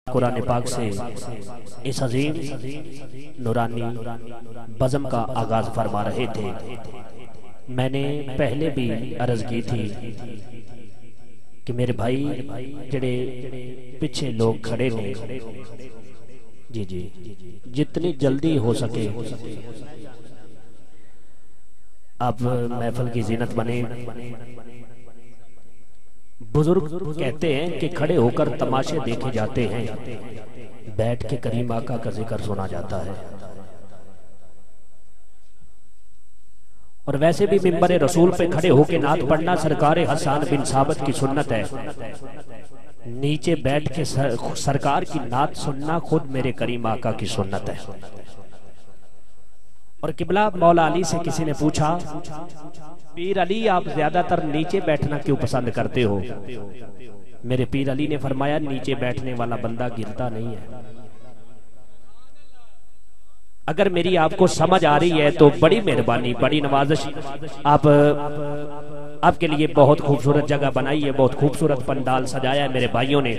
कुरान पाक से इस अजीम नूरानी बज़म का आगाज फरमा रहे थे। मैंने पहले भी अर्ज की थी कि मेरे भाई जड़े पीछे लोग खड़े ने, जी जी, जितनी जल्दी हो सके आप महफिल की जीनत बने। बुजुर्ग कहते हैं कि खड़े होकर तमाशे देखे जाते हैं, बैठ के करीम आका का जिक्र सुना जाता है। और वैसे भी मिंबर रसूल पे खड़े होके नात पढ़ना सरकार हसन बिन साबित की सुन्नत है। नीचे बैठ के सरकार की नात सुनना खुद मेरे करीम आका की सुन्नत है। और किबला मौला अली से किसी ने पूछा, पीर अली आप ज्यादातर नीचे बैठना क्यों पसंद करते हो? मेरे पीर अली ने फरमाया, नीचे बैठने वाला बंदा गिरता नहीं है। अगर मेरी आपको समझ आ रही है तो बड़ी मेहरबानी, बड़ी नवाजिश। आपके लिए बहुत खूबसूरत जगह बनाई है, बहुत खूबसूरत पंडाल सजाया है मेरे भाइयों ने।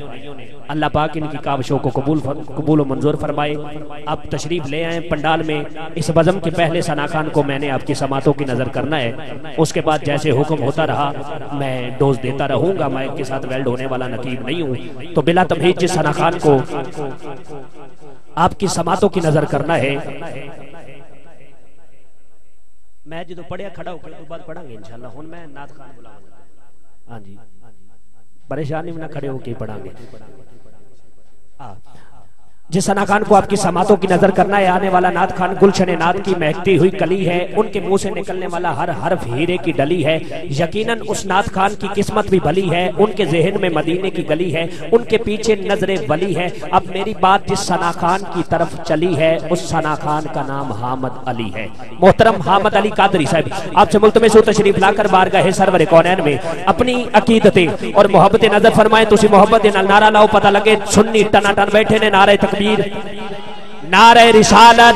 अल्लाह पाक इनकी काविशों को कबूल मंजूर फरमाए। आप तशरीफ ले आए पंडाल में। इस बज़म के पहले सना खान को मैंने आपकी समातों की नजर करना है, उसके बाद जैसे हुक्म होता रहा मैं डोज देता रहूंगा। मैं इनके साथ वेल्ड होने वाला नकीब नहीं हूँ। तो बिला तमहीद जिस सना खान को आपकी समातों की नजर करना है, मैं जो पढ़िया खड़ा होकर तो बाद पढ़ांगे इंशाल्लाह। हुन मैं नात खान बुलाऊंगा। हाँ जी, परेशानी में ना खड़े होके पढ़ांगे। जिस सना खान को आपकी समातों की नजर करना है, आने वाला नात खान गुलशन नात की महकती हुई कली है। उनके मुंह से निकलने वाला हर हर्फ हीरे की डली है। यकीनन उस नात खान की किस्मत भी भली है। उनके जहन में मदीने की गली है, उनके पीछे नजरे वली है। अब मेरी बात जिस सना खान की तरफ चली है, उस सना खान का नाम हामद अली है। मोहतरम हामद अली कादरी साहब आपसे मुल्तमिस हूं तशरीफ लाकर बारगाह सरवर कौनैन में अपनी अकीदतें और मोहब्बतें नजर फरमाएं। तुसी मोहब्बत दे नाल नारा लाओ, पता लगे सुन्नी टनाटन बैठे ने। नारे तकबीर, नारे रिसालत,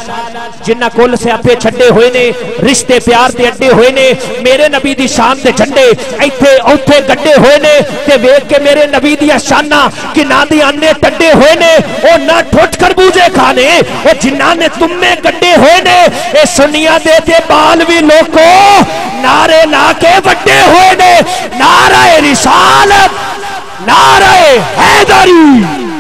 जिन्ना कुल से आपे छड्डे हुए ने, रिश्ते प्यार दे अड्डे हुए ने, मेरे नबी दी शान दे झंडे इत्थे औथे गड्डे हुए ने। ते वेख के मेरे नबी दी शाना कि ना दी आने टड्डे हुए ने। ओ ना ठुठ खरबूजे खाने ओ जिन्ना ने तुमे गड्डे हुए ने। ए सुनिया दे ते बाल भी लोको नारे ला के वड्डे हुए ने। नारे रिसालत, नारे हैदरी।